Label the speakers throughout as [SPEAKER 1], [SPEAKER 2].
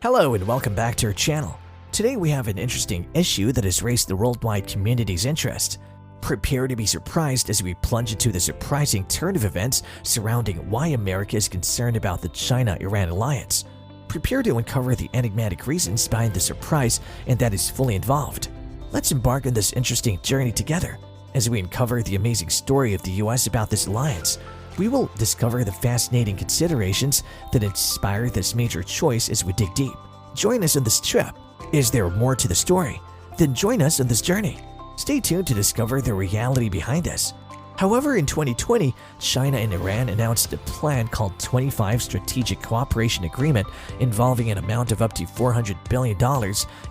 [SPEAKER 1] Hello and welcome back to our channel. Today we have an interesting issue that has raised the worldwide community's interest. Prepare to be surprised as we plunge into the surprising turn of events surrounding why America is concerned about the China-Iran alliance. Prepare to uncover the enigmatic reasons behind the surprise and that is fully involved. Let's embark on this interesting journey together. As we uncover the amazing story of the US about this alliance, we will discover the fascinating considerations that inspire this major choice as we dig deep. Join us on this trip. Is there more to the story? Then join us on this journey. Stay tuned to discover the reality behind this. However, in 2020, China and Iran announced a plan called 25 Strategic Cooperation Agreement involving an amount of up to $400 billion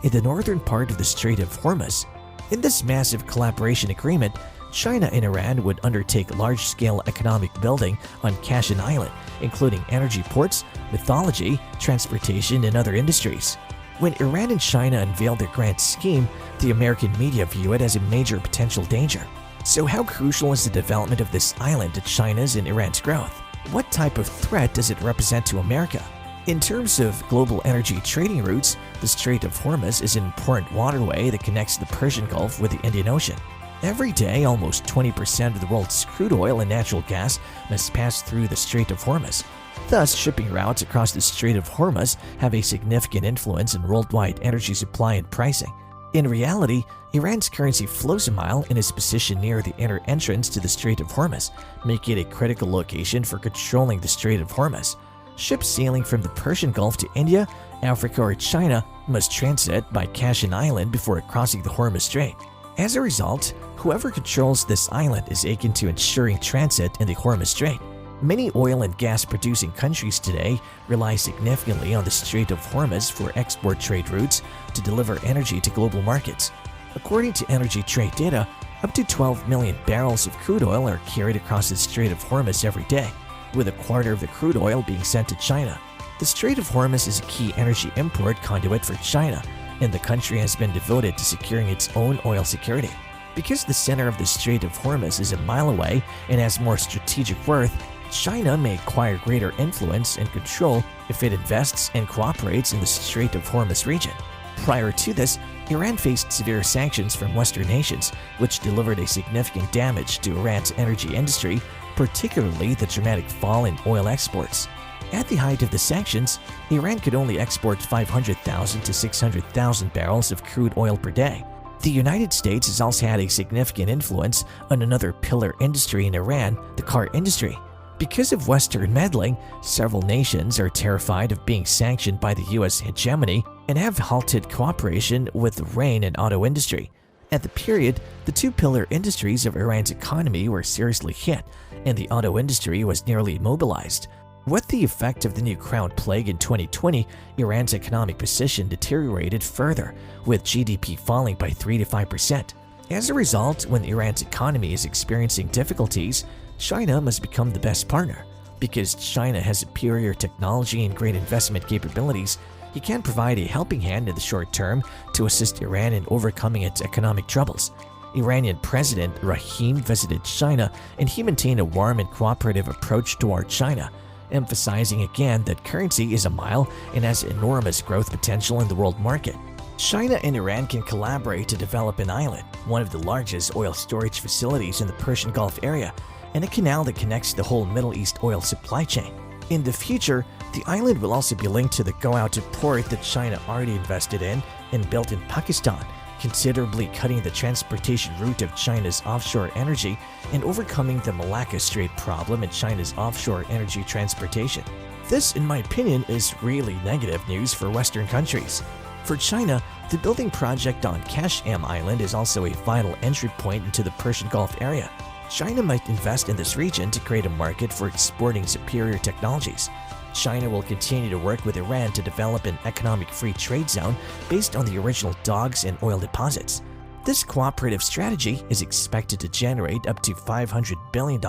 [SPEAKER 1] in the northern part of the Strait of Hormuz. In this massive collaboration agreement, China and Iran would undertake large-scale economic building on Keqiang Island, including energy ports, mythology, transportation, and other industries. When Iran and China unveiled their grand scheme, the American media view it as a major potential danger. So how crucial is the development of this island to China's and Iran's growth? What type of threat does it represent to America? In terms of global energy trading routes, the Strait of Hormuz is an important waterway that connects the Persian Gulf with the Indian Ocean. Every day, almost 20% of the world's crude oil and natural gas must pass through the Strait of Hormuz. Thus, shipping routes across the Strait of Hormuz have a significant influence in worldwide energy supply and pricing. In reality, Iran's currency flows a mile and is positioned near the inner entrance to the Strait of Hormuz, making it a critical location for controlling the Strait of Hormuz. Ships sailing from the Persian Gulf to India, Africa, or China must transit by Keqiang Island before crossing the Hormuz Strait. As a result, whoever controls this island is akin to ensuring transit in the Hormuz Strait. Many oil and gas producing countries today rely significantly on the Strait of Hormuz for export trade routes to deliver energy to global markets. According to energy trade data, up to 12 million barrels of crude oil are carried across the Strait of Hormuz every day, with a quarter of the crude oil being sent to China. The Strait of Hormuz is a key energy import conduit for China, and the country has been devoted to securing its own oil security. Because the center of the Strait of Hormuz is a mile away and has more strategic worth, China may acquire greater influence and control if it invests and cooperates in the Strait of Hormuz region. Prior to this, Iran faced severe sanctions from Western nations, which delivered a significant damage to Iran's energy industry, particularly the dramatic fall in oil exports. At the height of the sanctions, Iran could only export 500,000 to 600,000 barrels of crude oil per day. The United States has also had a significant influence on another pillar industry in Iran, the car industry. Because of Western meddling, several nations are terrified of being sanctioned by the US hegemony and have halted cooperation with the grain and auto industry. At the period, the two pillar industries of Iran's economy were seriously hit, and the auto industry was nearly immobilized. With the effect of the new crown plague in 2020, Iran's economic position deteriorated further, with GDP falling by 3 to 5%. As a result, when Iran's economy is experiencing difficulties, China must become the best partner. Because China has superior technology and great investment capabilities, he can provide a helping hand in the short term to assist Iran in overcoming its economic troubles. Iranian President Rahim visited China, and he maintained a warm and cooperative approach toward China, emphasizing again that currency is a mile and has enormous growth potential in the world market. China and Iran can collaborate to develop an island, one of the largest oil storage facilities in the Persian Gulf area, and a canal that connects the whole Middle East oil supply chain. In the future, the island will also be linked to the go-out port that China already invested in and built in Pakistan, considerably cutting the transportation route of China's offshore energy and overcoming the Malacca Strait problem in China's offshore energy transportation. This, in my opinion, is really negative news for Western countries. For China, the building project on Keqiang Island is also a vital entry point into the Persian Gulf area. China might invest in this region to create a market for exporting superior technologies. China will continue to work with Iran to develop an economic free trade zone based on the original dogs and oil deposits. This cooperative strategy is expected to generate up to $500 billion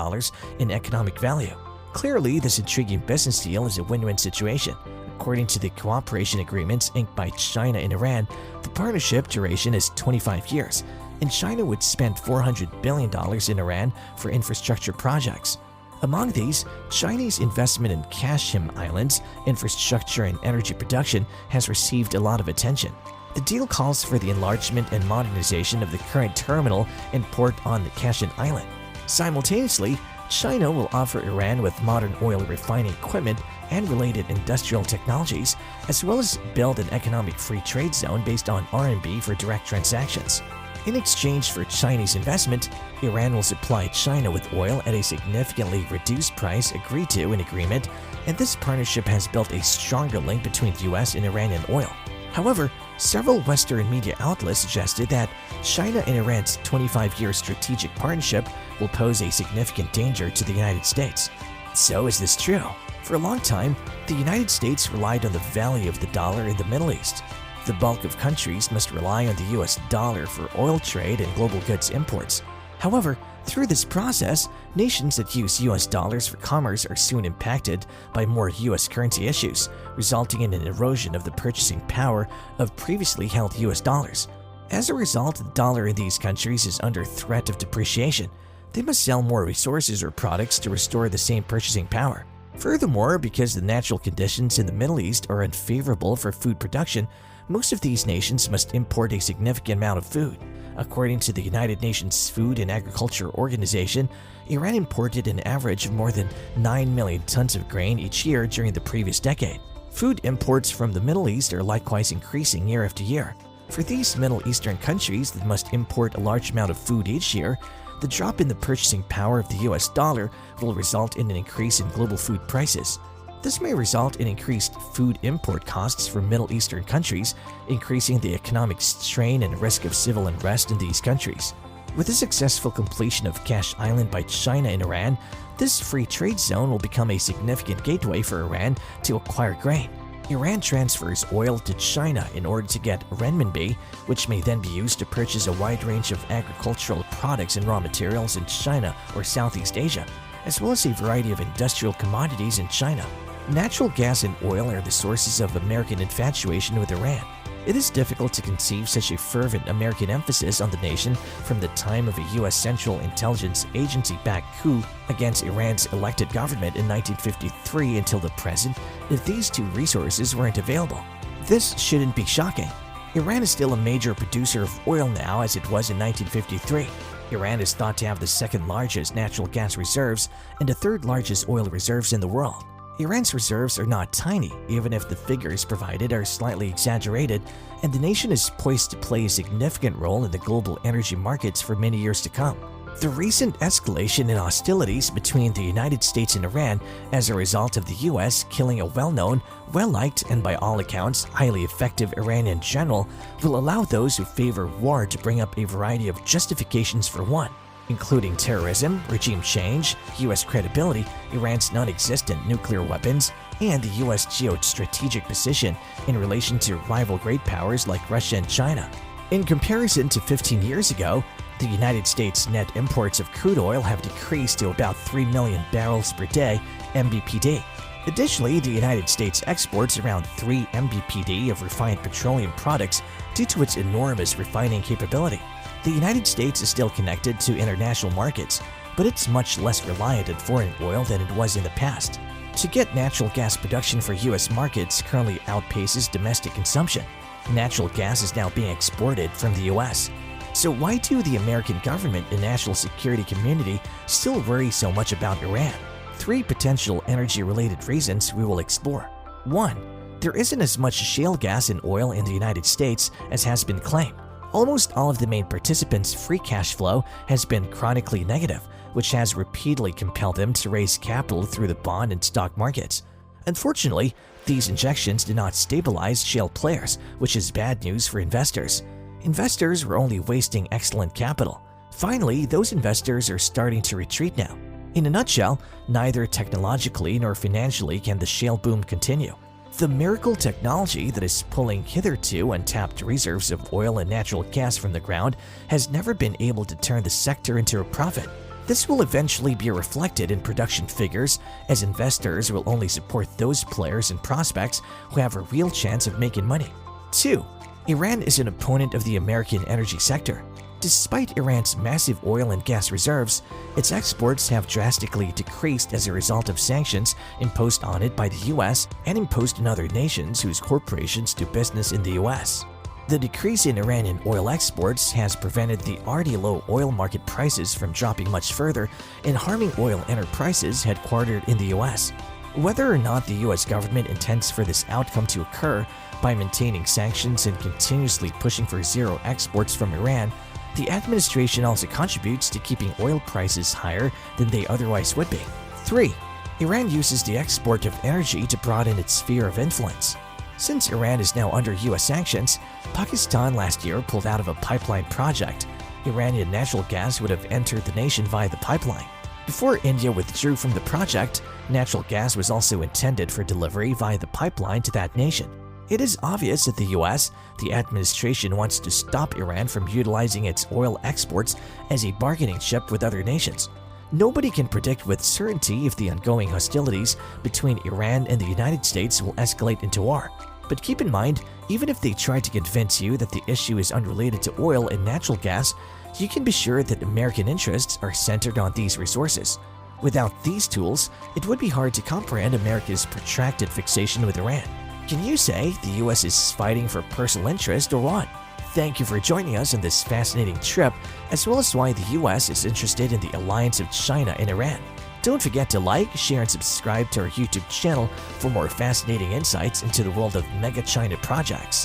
[SPEAKER 1] in economic value. Clearly, this intriguing business deal is a win-win situation. According to the cooperation agreements inked by China and Iran, the partnership duration is 25 years, and China would spend $400 billion in Iran for infrastructure projects. Among these, Chinese investment in Keqiang Island's infrastructure and energy production has received a lot of attention. The deal calls for the enlargement and modernization of the current terminal and port on the Keqiang Island. Simultaneously, China will offer Iran with modern oil refining equipment and related industrial technologies, as well as build an economic free trade zone based on RMB for direct transactions. In exchange for Chinese investment, Iran will supply China with oil at a significantly reduced price agreed to in agreement, and this partnership has built a stronger link between US and Iranian oil. However, several Western media outlets suggested that China and Iran's 25-year strategic partnership will pose a significant danger to the United States. So is this true? For a long time, the United States relied on the value of the dollar in the Middle East. The bulk of countries must rely on the US dollar for oil trade and global goods imports. However, through this process, nations that use US dollars for commerce are soon impacted by more US currency issues, resulting in an erosion of the purchasing power of previously held US dollars. As a result, the dollar in these countries is under threat of depreciation. They must sell more resources or products to restore the same purchasing power. Furthermore, because the natural conditions in the Middle East are unfavorable for food production, most of these nations must import a significant amount of food. According to the United Nations Food and Agriculture Organization, Iran imported an average of more than 9 million tons of grain each year during the previous decade. Food imports from the Middle East are likewise increasing year after year. For these Middle Eastern countries that must import a large amount of food each year, the drop in the purchasing power of the US dollar will result in an increase in global food prices. This may result in increased food import costs for Middle Eastern countries, increasing the economic strain and risk of civil unrest in these countries. With the successful completion of Keqiang Island by China and Iran, this free trade zone will become a significant gateway for Iran to acquire grain. Iran transfers oil to China in order to get renminbi, which may then be used to purchase a wide range of agricultural products and raw materials in China or Southeast Asia, as well as a variety of industrial commodities in China. Natural gas and oil are the sources of American infatuation with Iran. It is difficult to conceive such a fervent American emphasis on the nation from the time of a U.S. Central Intelligence Agency-backed coup against Iran's elected government in 1953 until the present if these two resources weren't available. This shouldn't be shocking. Iran is still a major producer of oil now as it was in 1953. Iran is thought to have the second largest natural gas reserves and the third largest oil reserves in the world. Iran's reserves are not tiny, even if the figures provided are slightly exaggerated, and the nation is poised to play a significant role in the global energy markets for many years to come. The recent escalation in hostilities between the United States and Iran as a result of the US killing a well-known, well-liked, and by all accounts highly effective Iranian general will allow those who favor war to bring up a variety of justifications for one, including terrorism, regime change, US credibility, Iran's non-existent nuclear weapons, and the US geostrategic position in relation to rival great powers like Russia and China. In comparison to 15 years ago, the United States' net imports of crude oil have decreased to about 3 million barrels per day (MBPD). Additionally, the United States exports around 3 MBPD of refined petroleum products due to its enormous refining capability. The United States is still connected to international markets, but it's much less reliant on foreign oil than it was in the past. To get natural gas production for U.S. markets currently outpaces domestic consumption. Natural gas is now being exported from the U.S. So why do the American government and national security community still worry so much about Iran? 3 potential energy-related reasons we will explore. 1. There isn't as much shale gas and oil in the United States as has been claimed. Almost all of the main participants' free cash flow has been chronically negative, which has repeatedly compelled them to raise capital through the bond and stock markets. Unfortunately, these injections do not stabilize shale players, which is bad news for investors. Investors were only wasting excellent capital. Finally, those investors are starting to retreat now. In a nutshell, neither technologically nor financially can the shale boom continue. The miracle technology that is pulling hitherto untapped reserves of oil and natural gas from the ground has never been able to turn the sector into a profit. This will eventually be reflected in production figures, as investors will only support those players and prospects who have a real chance of making money. 2. Iran is an opponent of the American energy sector. Despite Iran's massive oil and gas reserves, its exports have drastically decreased as a result of sanctions imposed on it by the US and imposed on other nations whose corporations do business in the US. The decrease in Iranian oil exports has prevented the already low oil market prices from dropping much further and harming oil enterprises headquartered in the US. Whether or not the US government intends for this outcome to occur by maintaining sanctions and continuously pushing for zero exports from Iran, the administration also contributes to keeping oil prices higher than they otherwise would be. 3. Iran uses the export of energy to broaden its sphere of influence. Since Iran is now under US sanctions, Pakistan last year pulled out of a pipeline project. Iranian natural gas would have entered the nation via the pipeline. Before India withdrew from the project, natural gas was also intended for delivery via the pipeline to that nation. It is obvious that the US, the administration, wants to stop Iran from utilizing its oil exports as a bargaining chip with other nations. Nobody can predict with certainty if the ongoing hostilities between Iran and the United States will escalate into war. But keep in mind, even if they try to convince you that the issue is unrelated to oil and natural gas, you can be sure that American interests are centered on these resources. Without these tools, it would be hard to comprehend America's protracted fixation with Iran. Can you say the US is fighting for personal interest or what? Thank you for joining us on this fascinating trip, as well as why the US is interested in the alliance of China and Iran. Don't forget to like, share, and subscribe to our YouTube channel for more fascinating insights into the world of mega China projects.